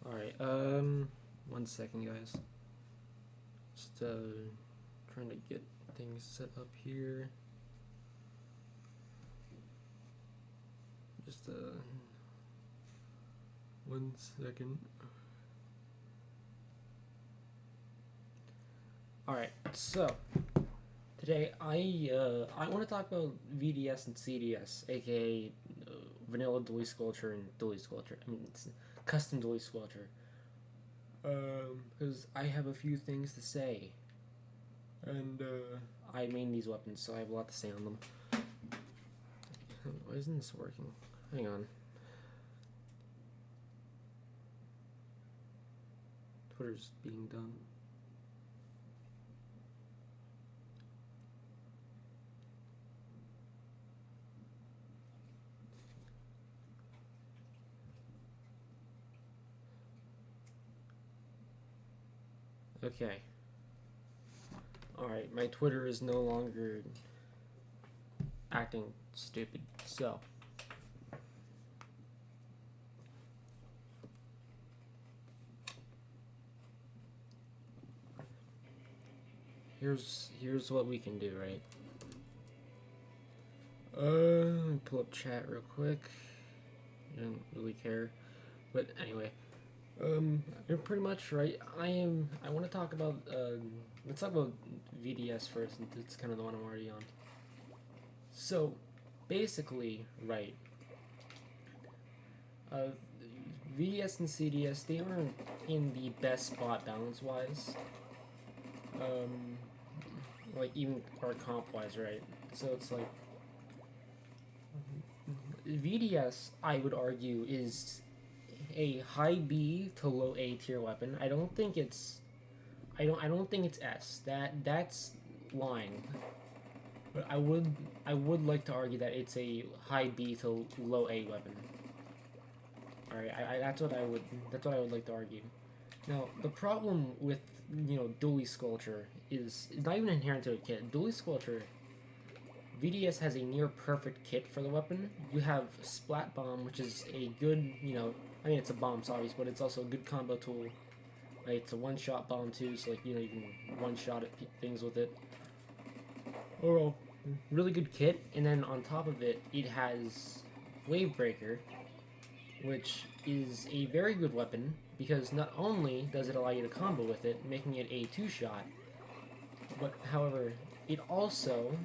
Alright, 1 second, guys. Just, trying to get things set up here. Just, 1 second. Alright, so today I want to talk about VDS and CDS, aka vanilla Dewey Sculpture and Dewey Sculpture. I mean, it's custom Dewey Sculpture. Because I have a few things to say, and I made these weapons, so I have a lot to say on them. Why isn't this working? Hang on. Twitter's being done. Okay. Alright, my Twitter is no longer acting stupid, so. Here's what we can do, right? Let me pull up chat real quick. I don't really care. But anyway. You're pretty much right. I want to talk about. Let's talk about VDS first. It's kind of the one I'm already on. So, basically, right. VDS and CDS, they aren't in the best spot balance wise. Like even or comp wise, right? So it's like VDS, I would argue, is a high B to low A tier weapon. I don't think it's S. That's lying. But I would like to argue that it's a high B to low A weapon. Alright, that's what I would like to argue. Now the problem with Dually Sculpture is not even inherent to a kit. Dually Sculpture, VDS has a near perfect kit for the weapon. You have Splat Bomb, which is a good, I mean, it's a bomb, so obvious, but it's also a good combo tool. Like, it's a one-shot bomb too, so like you can one-shot at things with it. Overall, really good kit. And then on top of it, it has Wave Breaker, which is a very good weapon because not only does it allow you to combo with it, making it a two-shot, but however, it also,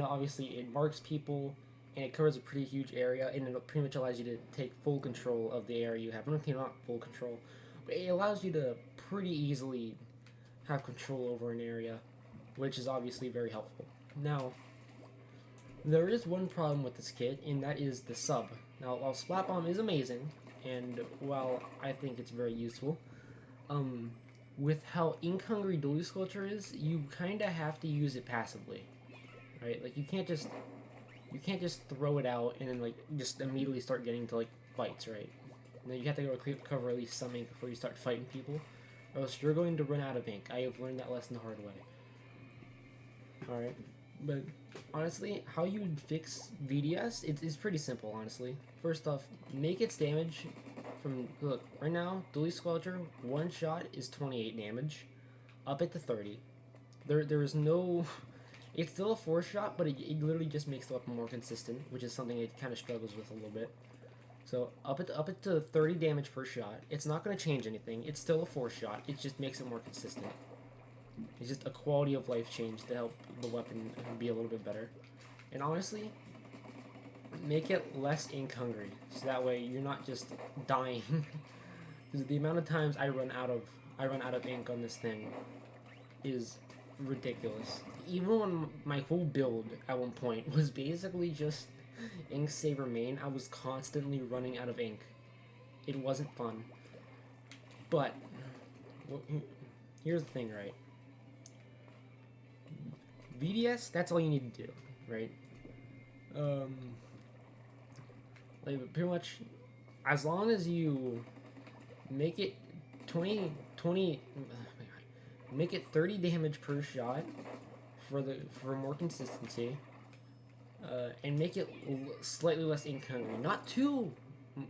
obviously it marks people and it covers a pretty huge area, and it pretty much allows you to take full control of the area you have. Not full control, but it allows you to pretty easily have control over an area, which is obviously very helpful. Now, there is one problem with this kit, and that is the sub. Now, while Splat Bomb is amazing, and while I think it's very useful, with how ink-hungry Dually Sculpture is, you kind of have to use it passively, right? Like, you can't just throw it out and then like just immediately start getting to like fights, right? And then you have to go cover at least some ink before you start fighting people, or else you're going to run out of ink. I have learned that lesson the hard way. Alright, but honestly, how you would fix VDS, it's pretty simple, honestly. First off, make its damage from, look, right now, Dually Sculpture, one shot is 28 damage, up it to 30. There is no... It's still a 4-shot, but it literally just makes the weapon more consistent, which is something it kind of struggles with a little bit. So up it to 30 damage per shot. It's not going to change anything. It's still a 4-shot. It just makes it more consistent. It's just a quality of life change to help the weapon be a little bit better. And honestly, make it less ink hungry, so that way you're not just dying. Because the amount of times I run out of ink on this thing is ridiculous. Even when my whole build at one point was basically just Ink Saver main, I was constantly running out of ink. It wasn't fun. But here's the thing, right? VDS, that's all you need to do, right? Like pretty much, as long as you make it 20, make it 30 damage per shot for more consistency. and make it slightly less ink hungry. Not too,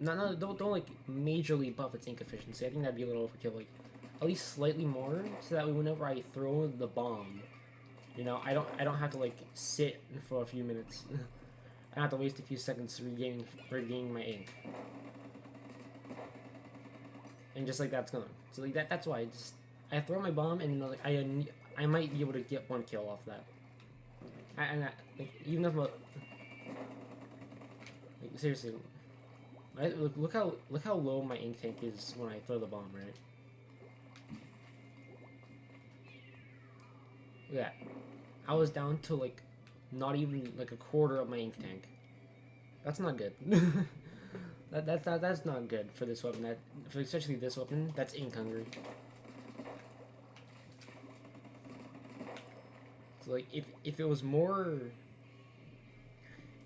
don't like majorly buff its ink efficiency. I think that'd be a little overkill. Like at least slightly more, so that way whenever I throw the bomb, you know, I don't have to like sit for a few minutes. I have to waste a few seconds regaining my ink. And just like that's gone. So like that's why I throw my bomb and you know like I might be able to get one kill off that. Like even if like seriously, look how low my ink tank is when I throw the bomb, right? Look at that. I was down to like not even like a quarter of my ink tank. That's not good. That's not good for this weapon. For especially this weapon, that's ink hungry. So like if it was more,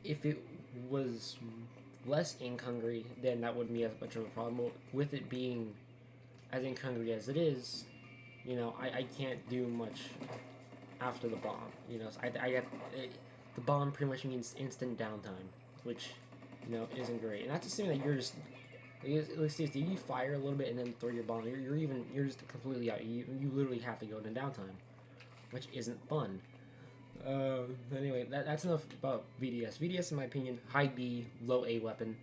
if it was less ink hungry, then that wouldn't be as much of a problem. With it being as ink hungry as it is, you know, I can't do much after the bomb. You know, so I get the bomb pretty much means instant downtime, which you know isn't great. And that's assuming that you're just let's see, if you fire a little bit and then throw your bomb, you're just completely out. You literally have to go into downtime, which isn't fun. Anyway, that's enough about VDS. VDS, in my opinion, high B, low A weapon.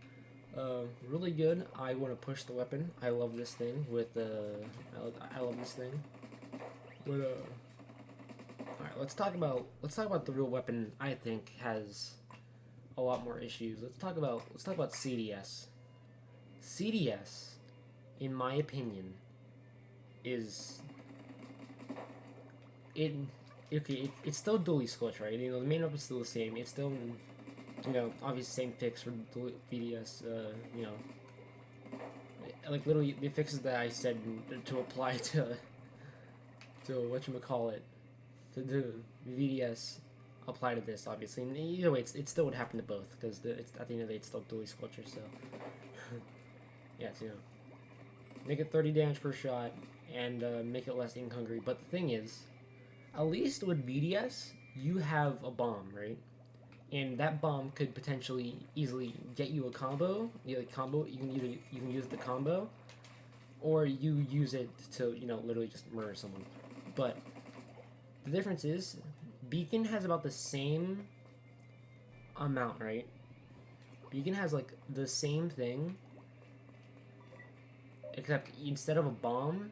Really good. I want to push the weapon. I love this thing with I love this thing. But alright, let's talk about the real weapon I think has a lot more issues. Let's talk about CDS. CDS, in my opinion, is it's still dually squelch, right? You know, the main weapon is still the same. It's still, you know, obviously same fix for VDS. You know, like literally the fixes that I said to apply to whatchamacallit, to VDS apply to this, obviously. And either way, it still would happen to both because at the end of the day, it's still dually squelcher. So yeah, you know, make it 30 damage per shot and make it less ink hungry. But the thing is, at least with VDS, you have a bomb, right? And that bomb could potentially easily get you a combo. You can use the combo, or you use it to, you know, literally just murder someone. But the difference is, Beacon has about the same amount, right? Beacon has like the same thing, except instead of a bomb,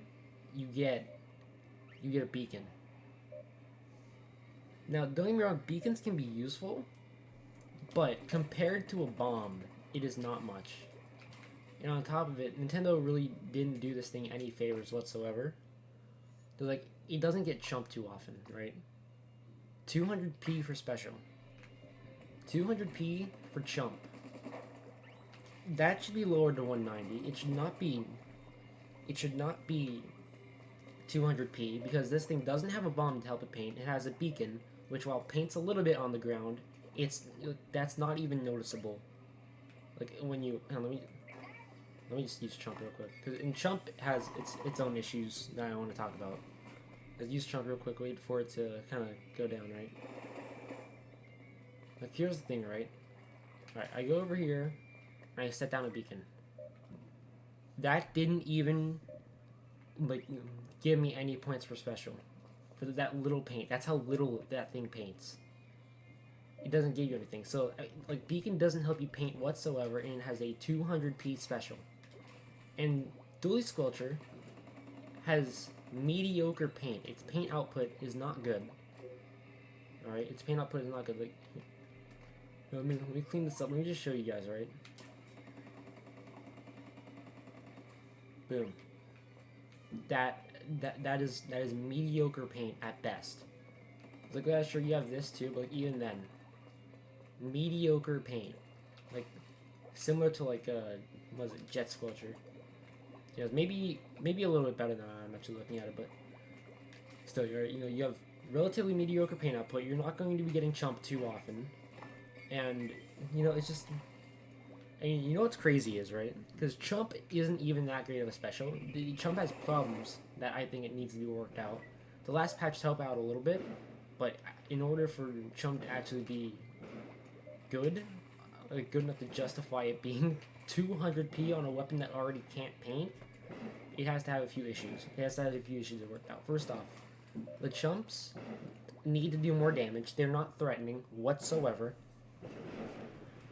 you get a beacon. Now, don't get me wrong, beacons can be useful, but compared to a bomb, it is not much. And on top of it, Nintendo really didn't do this thing any favors whatsoever. They're like, it doesn't get chumped too often, right? 200p for special. 200p for chump. That should be lowered to 190. It should not be 200p because this thing doesn't have a bomb to help it paint. It has a beacon, which while paints a little bit on the ground, that's not even noticeable. Like when you let me just use chump real quick because chump has its own issues that I want to talk about. Let's use chump real quick, wait for it to kind of go down, right? Like here's the thing, right? Alright, I go over here and I set down a beacon. That didn't even like give me any points for special for that little paint. That's how little that thing paints. It doesn't give you anything. So like beacon doesn't help you paint whatsoever, and it has a 200p special. And Dually Squelcher has mediocre paint. Its paint output is not good. Alright, its paint output is not good. Like, let me clean this up. Let me just show you guys, right? Boom. That is mediocre paint at best. Like, yeah, sure, you have this too, but even then, mediocre paint. Like, similar to like was it Jet Squelcher? Yeah, maybe a little bit better than I'm actually looking at it, but still, you have relatively mediocre paint output. You're not going to be getting chumped too often, and you know it's just. And you know what's crazy is, right? Because Chump isn't even that great of a special. The Chump has problems that I think it needs to be worked out. The last patch helped out a little bit, but in order for Chump to actually be good, like good enough to justify it being 200p on a weapon that already can't paint, it has to have a few issues. It has to have a few issues to work out. First off, the chumps need to do more damage. They're not threatening whatsoever.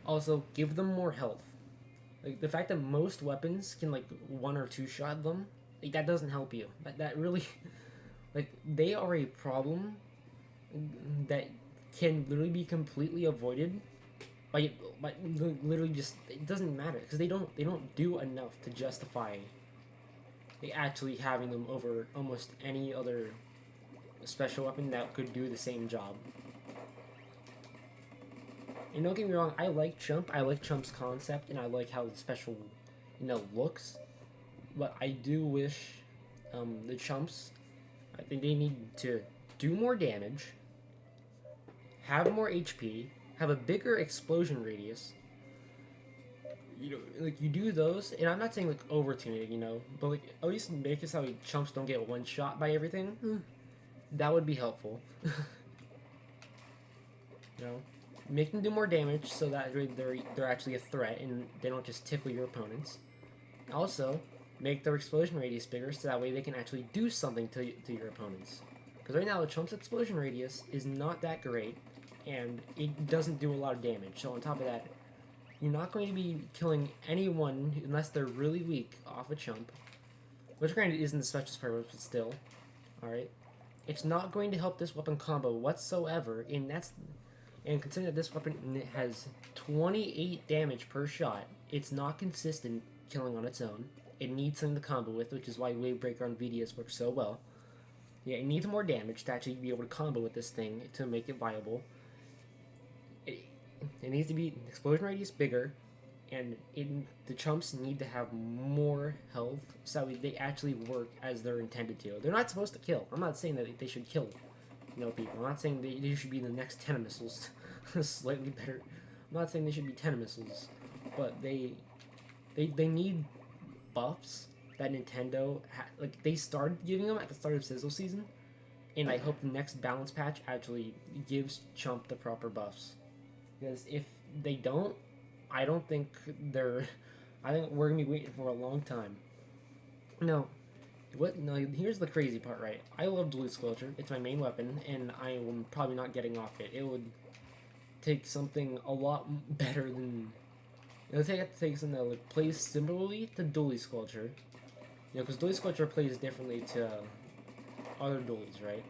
Also, give them more health. Like the fact that most weapons can like one or two shot them, like, that doesn't help you. That really, like, they are a problem that can literally be completely avoided by literally just, it doesn't matter because they don't do enough to justify actually having them over almost any other special weapon that could do the same job. And don't get me wrong, I like Chump. I like Chump's concept, and I like how the special, looks. But I do wish the Chumps, I think they need to do more damage, have more HP, have a bigger explosion radius. Like, you do those, and I'm not saying, like, over-tuning it, but, like, at least make it so Chumps don't get one-shot by everything. That would be helpful. Make them do more damage so that they're actually a threat and they don't just tickle your opponents. Also, make their explosion radius bigger so that way they can actually do something to your opponents. Because right now the Chump's explosion radius is not that great, and it doesn't do a lot of damage. So on top of that, you're not going to be killing anyone unless they're really weak off a Chump. Which granted isn't the specialist purpose, but still. Alright? It's not going to help this weapon combo whatsoever, and considering that this weapon has 28 damage per shot, it's not consistent killing on its own. It needs something to combo with, which is why Wavebreaker on VDS works so well. Yeah, it needs more damage to actually be able to combo with this thing to make it viable. It needs to be explosion radius bigger, and the Chumps need to have more health so that they actually work as they're intended to. They're not supposed to kill. I'm not saying that they should kill people. I'm not saying they should be the next 10 missiles. Slightly better. I'm not saying they should be 10 missiles, but they need buffs that Nintendo they started giving them at the start of Sizzle season, and I hope the next balance patch actually gives Chump the proper buffs. Because if they don't, I think we're gonna be waiting for a long time. No. Here's the crazy part, right? I love Dual Squelcher. It's my main weapon, and I am probably not getting off it. It would take something a lot better than... It would have to take something that plays similarly to Dual Squelcher. Because Dual Squelcher plays differently to other dualies, right?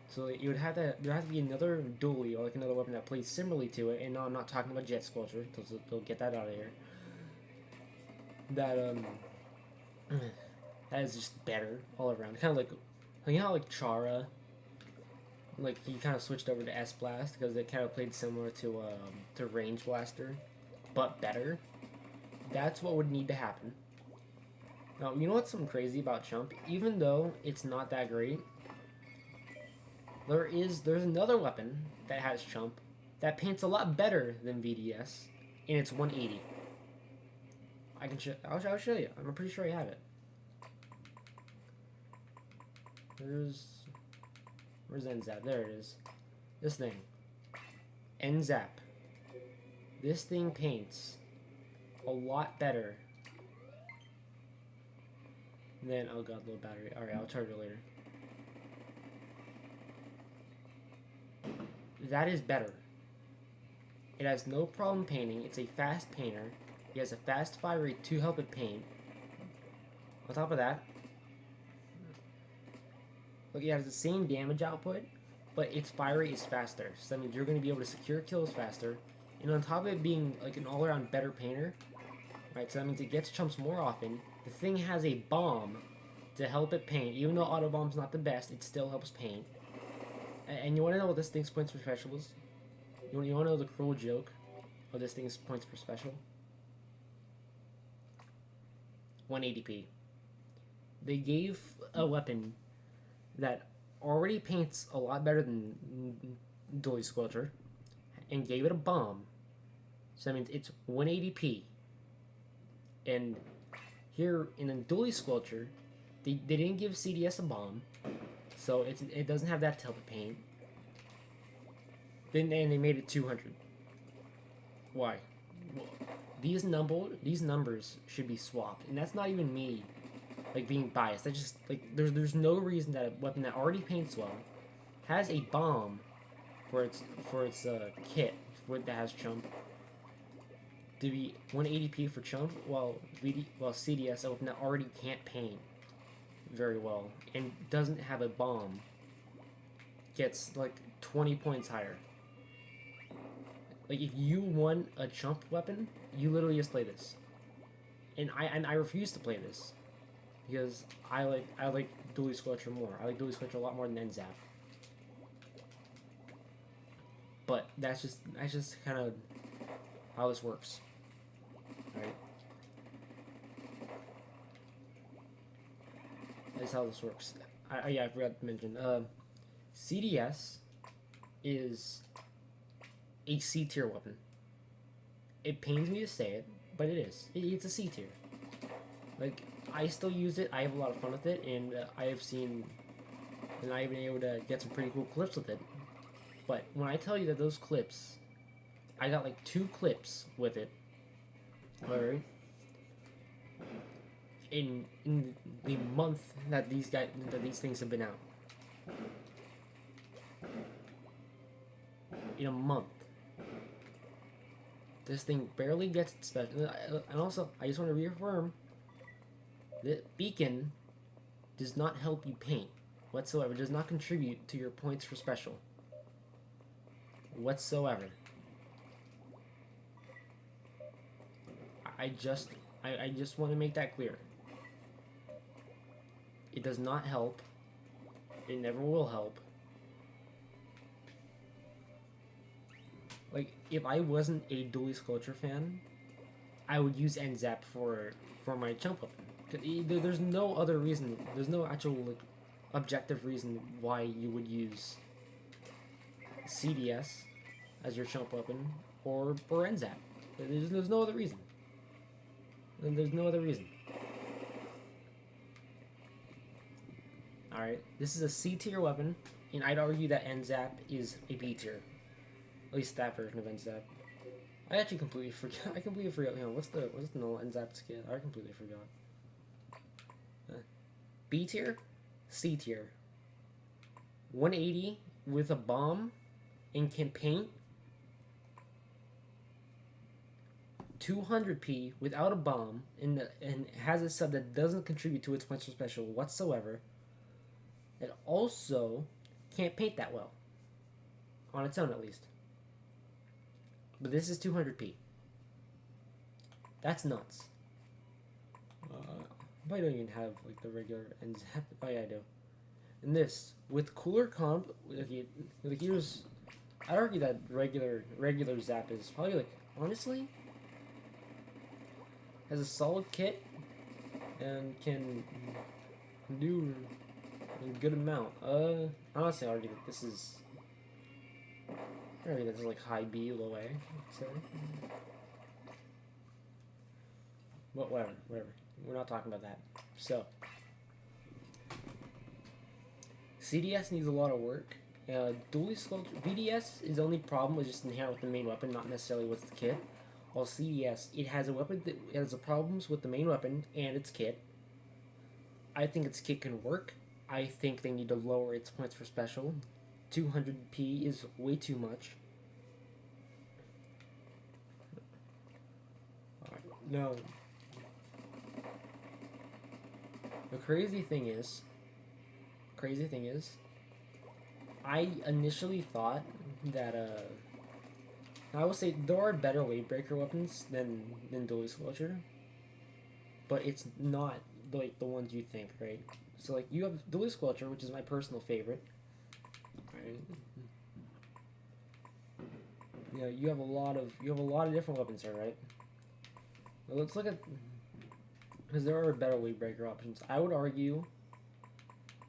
So it would have to... There has to be another dualie, or another weapon that plays similarly to it, and no, I'm not talking about Jet Squelcher. They'll get that out of here. That is just better all around. Kind of like how Chara, he kind of switched over to S-Blast because it kind of played similar to Range Blaster, but better. That's what would need to happen. Now, you know what's something crazy about Chump? Even though it's not that great, there's another weapon that has Chump that paints a lot better than VDS, and it's 180. I'll show you. I'm pretty sure I have it. Where's NZAP? There it is. This thing. NZAP. This thing paints a lot better than... Oh god, low battery. Alright, I'll charge it later. That is better. It has no problem painting. It's a fast painter. It has a fast fire rate to help it paint. On top of that, look, it has the same damage output, but its fire rate is faster. So that means you're going to be able to secure kills faster. And on top of it being an all-around better painter, right? So that means it gets Chumps more often. The thing has a bomb to help it paint. Even though auto bomb's not the best, it still helps paint. And you want to know what this thing's points per special is? You want to know the cruel joke of this thing's points per special? 180p. They gave a weapon that already paints a lot better than Dual Squelcher and gave it a bomb. So that means it's 180p. And here in the Dual Squelcher, they didn't give CDS a bomb, so it doesn't have that to help it paint. Then and they made it 200. Why? Well, these numbers should be swapped, and that's not even me like being biased. I just like there's no reason that a weapon that already paints well has a bomb for its kit that has chump to be 180p for chump while CDS, a weapon that already can't paint very well and doesn't have a bomb, gets like 20 points higher. Like if you want a chump weapon, you literally just play this. And I refuse to play this because I like Dually Squelcher more. I like Dually Squelcher a lot more than NZAP. But that's just kind of how this works. Alright? That's how this works. I forgot to mention. CDS is a C tier weapon. It pains me to say it, but it is. It's a C tier. Like, I still use it. I have a lot of fun with it, and I've been able to get some pretty cool clips with it. But when I tell you that those clips, I got like 2 clips with it. Alright. In the month that these things have been out. In a month. This thing barely gets special. And also, I just want to reaffirm that Beacon does not help you paint whatsoever. It does not contribute to your points for special whatsoever. I just want to make that clear. It does not help. It never will help. Like, if I wasn't a Dually Squelcher fan, I would use NZAP for my chump weapon. There's no other reason. There's no actual like objective reason why you would use CDS as your chump weapon or NZAP. There's no other reason. And there's no other reason. Alright, this is a C tier weapon, and I'd argue that NZAP is a B tier. At least that version of NZAP. I actually completely forgot. You know, what's the null NZAP skit? I completely forgot. B tier, C tier. 180 with a bomb and can paint. 200p without a bomb and has a sub that doesn't contribute to its points for special whatsoever. It also can't paint that well. On its own, at least. But this is 200p. That's nuts. I don't even have like the regular NZAP. Oh yeah, I do. And this with cooler comp, like here's, I'd argue that regular Zap is probably like honestly has a solid kit and can do a good amount. Honestly, I argue that this is. I argue that's like high B, low A. So. But whatever. We're not talking about that. So. CDS needs a lot of work. Dually Squelcher VDS is the only problem was just inherent with the main weapon, not necessarily with the kit. While CDS, it has a weapon that has the problems with the main weapon and its kit. I think its kit can work. I think they need to lower its points for special. 200p is way too much. No. The crazy thing is, I initially thought that I would say there are better Wave Breaker weapons than Dually Squelcher, but it's not like the ones you think, right? So like you have Dually Squelcher, which is my personal favorite. Right? Yeah, you have a lot of different weapons here, right? Well, let's look at, because there are better Wave Breaker options. I would argue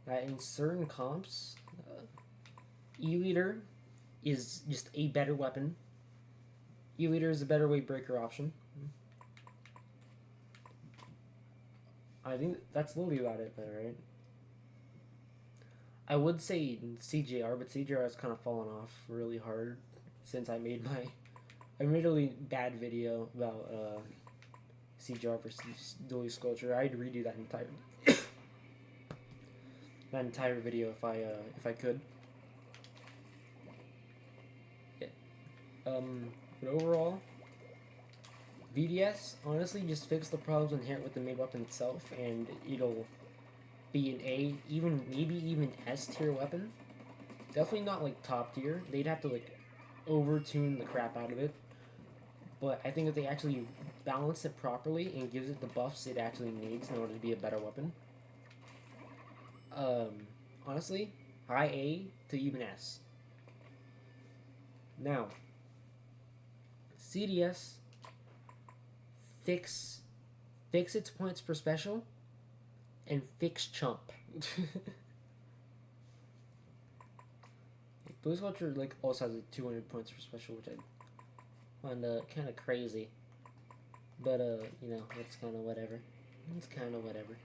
that in certain comps, E-Liter is just a better weapon. E-Liter is a better Wave Breaker option. I think that's literally about it there, right? I would say CJR, but CJR has kind of fallen off really hard since I made a really bad video about CGR versus Duelie Sculpture. I'd redo that entire video if I could. Yeah. But overall, VDS honestly just fix the problems inherent with the main weapon itself, and it'll be an A, maybe even S tier weapon. Definitely not like top tier. They'd have to like overtune the crap out of it. But I think if they actually balance it properly and gives it the buffs it actually needs in order to be a better weapon, honestly, high A to even S. Now, CDS fix its points per special and fix chump. Duelie Sculpture like also has a 200 points per special, which I find kind of crazy. But you know, it's kind of whatever. It's kind of whatever.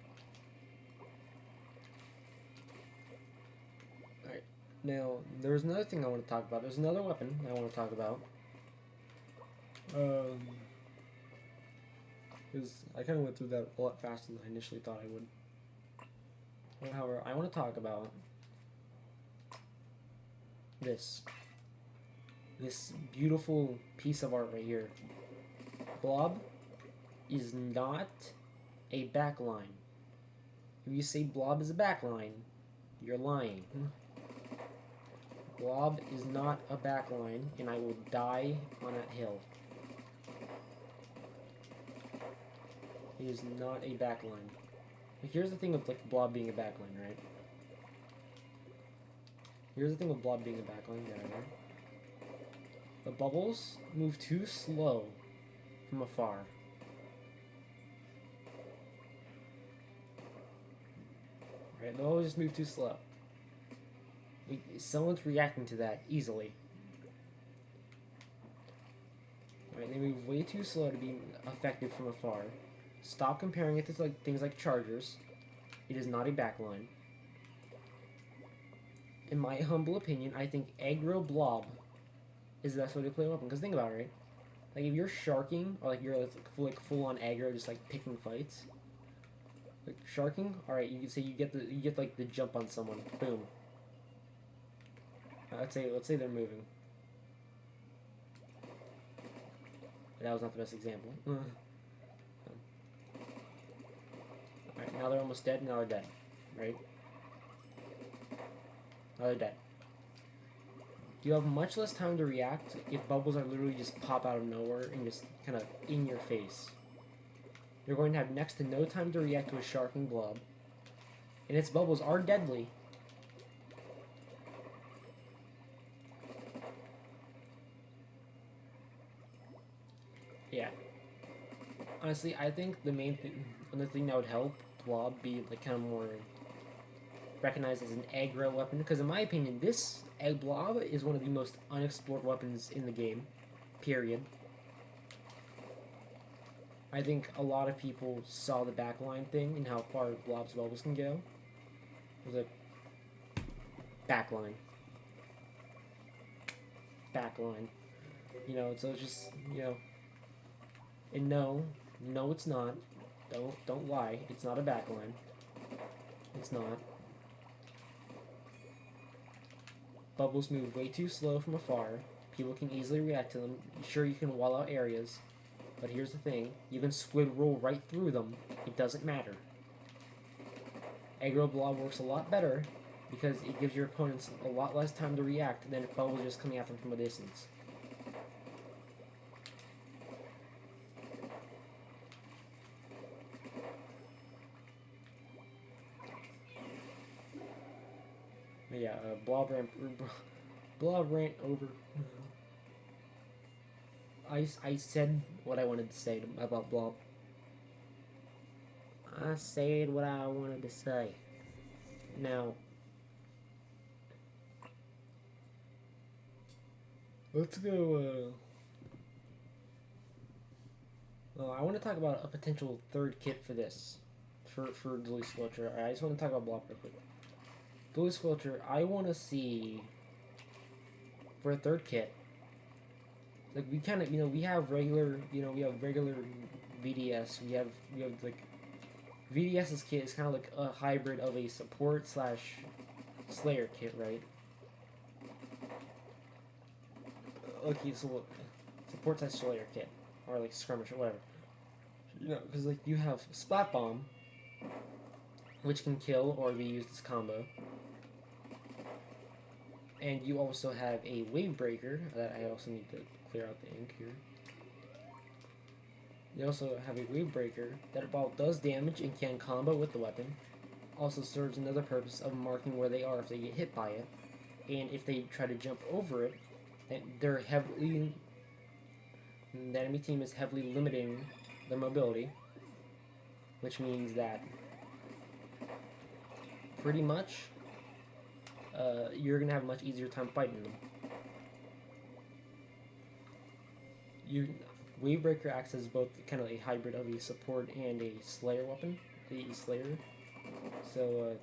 Alright, now there's another thing I want to talk about. There's another weapon I want to talk about. Because I kind of went through that a lot faster than I initially thought I would. However, I want to talk about this beautiful piece of art right here. Blob is not a backline. If you say Blob is a backline, you're lying. Blob is not a backline, and I will die on that hill. It is not a backline. But here's the thing with like Blob being a backline, right? Here's the thing with Blob being a backline, right? The bubbles move too slow from afar. Right? They'll always just move too slow. Someone's reacting to that easily. Right? They move way too slow to be effective from afar. Stop comparing it to like things like chargers. It is not a backline. In my humble opinion, I think aggro Blob is the best way to play a weapon. Because think about it, right? Like if you're sharking, or like you're like full on aggro, just like picking fights. Like sharking, all right. You can say you get like the jump on someone. Boom. Let's say they're moving. That was not the best example. Alright, now they're almost dead, now they're dead. Right? Now they're dead. You have much less time to react if bubbles are literally just pop out of nowhere and just kind of in your face. You're going to have next to no time to react to a sharking Blob. And its bubbles are deadly. Yeah. Honestly, I think the main thing, another thing that would help Blob be like kind of more recognized as an aggro weapon, because in my opinion, this Egg Blob is one of the most unexplored weapons in the game. Period. I think a lot of people saw the backline thing and how far Blob's bubbles can go. It was a backline. Backline. You know, so it's just, you know. And no, it's not. Don't lie. It's not a backline. It's not. Bubbles move way too slow from afar. People can easily react to them. Sure, you can wall out areas, but here's the thing: you can squid roll right through them. It doesn't matter. Aggro Blob works a lot better because it gives your opponents a lot less time to react than if bubbles are just coming at them from a distance. Yeah, Blob rant over. I said what I wanted to say about Blob. I said what I wanted to say. Now, let's go. Well, I want to talk about a potential third kit for this, for Duelie Sculpture. I just want to talk about Blob real quick. Duelie Sculpture, I want to see, for a third kit, Like we kind of, we have regular, we have regular VDS. We have like VDS's kit is kind of like a hybrid of a support slash Slayer kit, right? Okay, so support slash Slayer kit, or like skirmish or whatever. Because like you have Splat Bomb, which can kill or be used as combo, and you also have a Wave Breaker that I also need to clear out the ink here. You also have a Wave Breaker that while does damage and can combo with the weapon, also serves another purpose of marking where they are if they get hit by it, and if they try to jump over it, they're heavily. The enemy team is heavily limiting their mobility, which means that pretty much you're gonna have a much easier time fighting them. Wave Breaker acts as both kind of a hybrid of a support and a Slayer weapon, a Slayer. So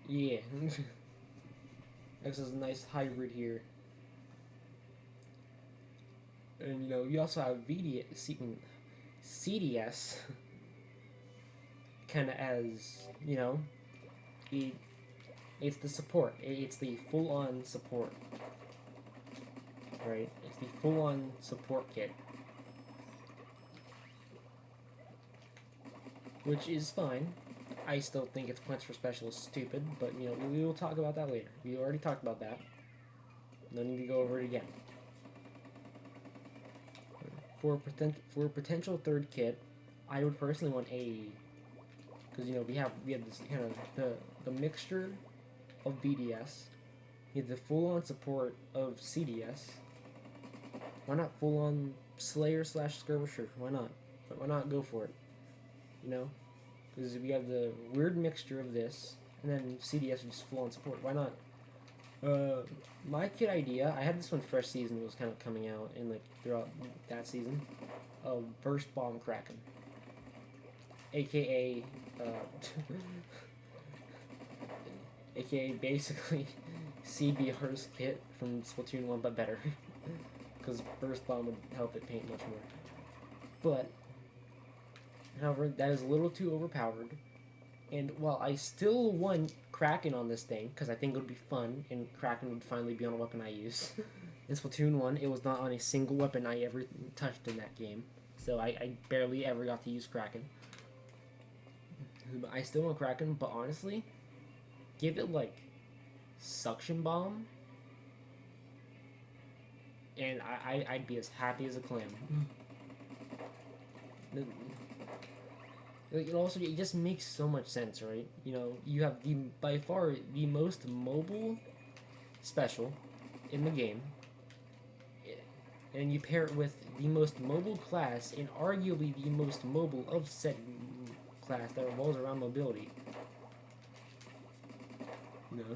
yeah, this is a nice hybrid here. And you also have CDS, kind of as it's the support. It's the full-on support, right? It's the full-on support kit, which is fine. I still think its points for special is stupid, but we will talk about that later. We already talked about that. No need to go over it again. For a potential third kit, I would personally want a, because we have this kind of the mixture of BDS, you have the full-on support of CDS. Why not full-on Slayer slash Skirmisher? Why not? Why not go for it? Because we have the weird mixture of this, and then CDS is just full-on support. Why not? My kit idea, I had this when Fresh Season was kind of coming out, and like throughout that season, Burst Bomb Kraken, aka aka basically CBR's kit from Splatoon 1, but better, because Burst Bomb would help it paint much more. But however, that is a little too overpowered. And while I still want Kraken on this thing, because I think it would be fun, and Kraken would finally be on a weapon I use. In Splatoon 1, it was not on a single weapon I ever touched in that game. So I barely ever got to use Kraken. I still want Kraken, but honestly, give it like Suction Bomb, and I'd be as happy as a clam. It just makes so much sense, right? You have by far the most mobile special in the game, and you pair it with the most mobile class and arguably the most mobile of said class that revolves around mobility.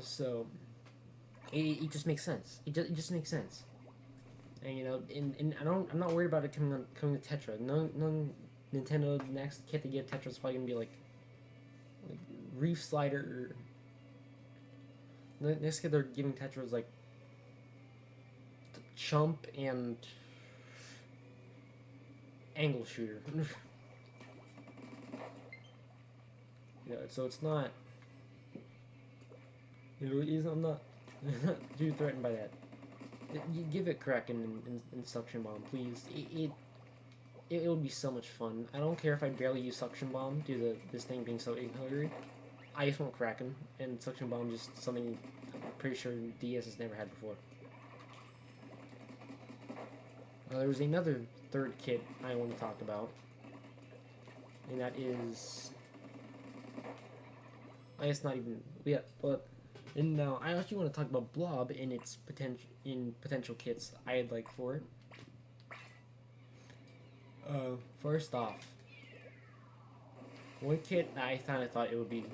So it just makes sense. It just makes sense. And and I'm not worried about it coming to Tetra. No Nintendo next kit to give Tetra is probably gonna be like Reef Slider. The next kit they're giving Tetra is like Chump and Angle Shooter. So it's not. I'm not too threatened by that. You give it Kraken and Suction Bomb, please. It would be so much fun. I don't care if I barely use Suction Bomb due to this thing being so hungry. I just want Kraken, and Suction Bomb just something I'm pretty sure DS has never had before. There was another third kit I want to talk about, and that is. It's not even. Yeah, but. And now I actually want to talk about Blob and its potential kits I'd like for it. First off, one kit I kind of thought it would be.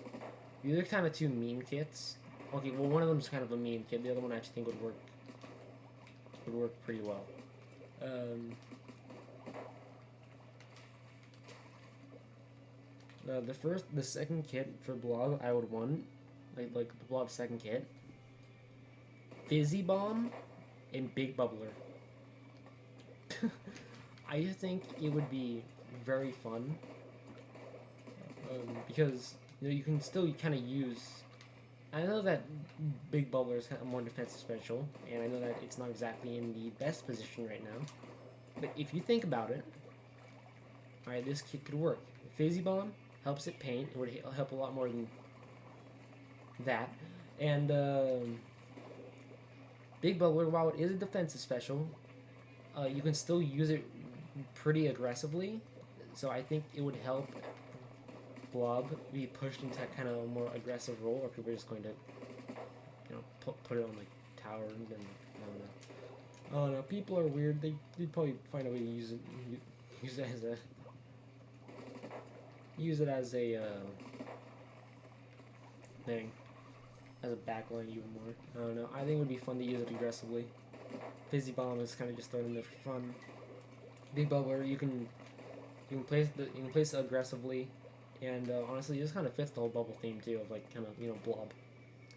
These are kind of two meme kits. Okay, well one of them is kind of a meme kit. The other one I actually think would work pretty well. The second kit for Blob I would want. Like the Blob second kit, Fizzy Bomb, and Big Bubbler. I think it would be very fun because you can still kind of use. I know that big bubblers have more defensive special, and I know that it's not exactly in the best position right now. But if you think about it, alright, this kit could work. Fizzy Bomb helps it paint. It would help a lot more than that. And Big Bubbler, while it is a defensive special, you can still use it pretty aggressively. So I think it would help Blob be pushed into kind of a more aggressive role, or people are just going to, put it on like towers and I don't know. Oh no, people are weird. They'd probably find a way to use it as a thing, as a backline even more. I don't know. I think it would be fun to use it aggressively. Fizzy Bomb is kind of just thrown in there for fun. Big Bubbler, you can place it aggressively, and honestly, it just kind of fits the whole bubble theme too, of like kind of Blob,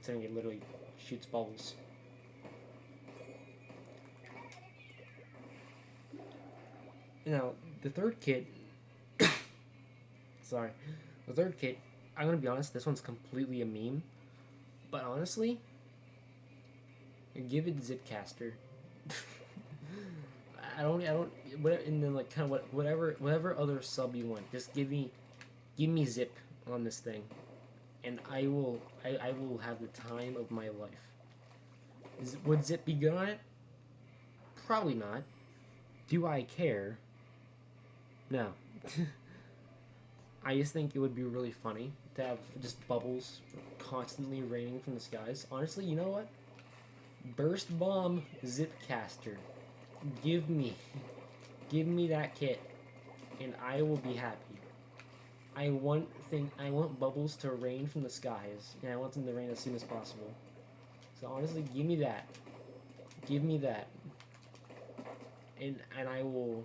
saying it literally shoots bubbles. Now the third kit, sorry, the third kit. I'm gonna be honest. This one's completely a meme, but honestly, give it Zipcaster. I don't, and then like kind of whatever other sub you want, just give me Zip on this thing, and I will have the time of my life. Would Zip be good on it? Probably not. Do I care? No. I just think it would be really funny to have just bubbles constantly raining from the skies. Honestly, you know what? Burst Bomb Zipcaster. Give me that kit, and I will be happy. I want bubbles to rain from the skies, and I want them to rain as soon as possible. So honestly, give me that. Give me that. And I will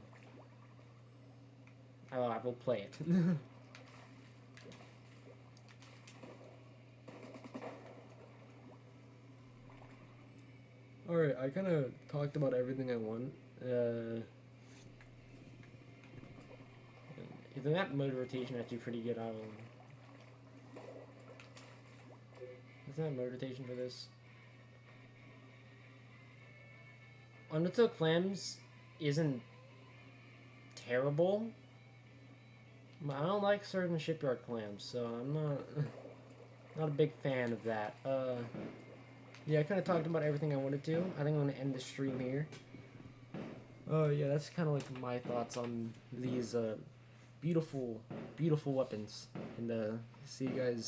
play it. Alright, I kind of talked about everything I want. If the map mode rotation actually pretty good, is that mode rotation for this? Undertow Clams isn't terrible, but I don't like certain shipyard clams, so I'm not a big fan of that. Yeah, I kind of talked about everything I wanted to. I think I'm going to end the stream here. Yeah, that's kind of like my thoughts on these beautiful weapons. And see you guys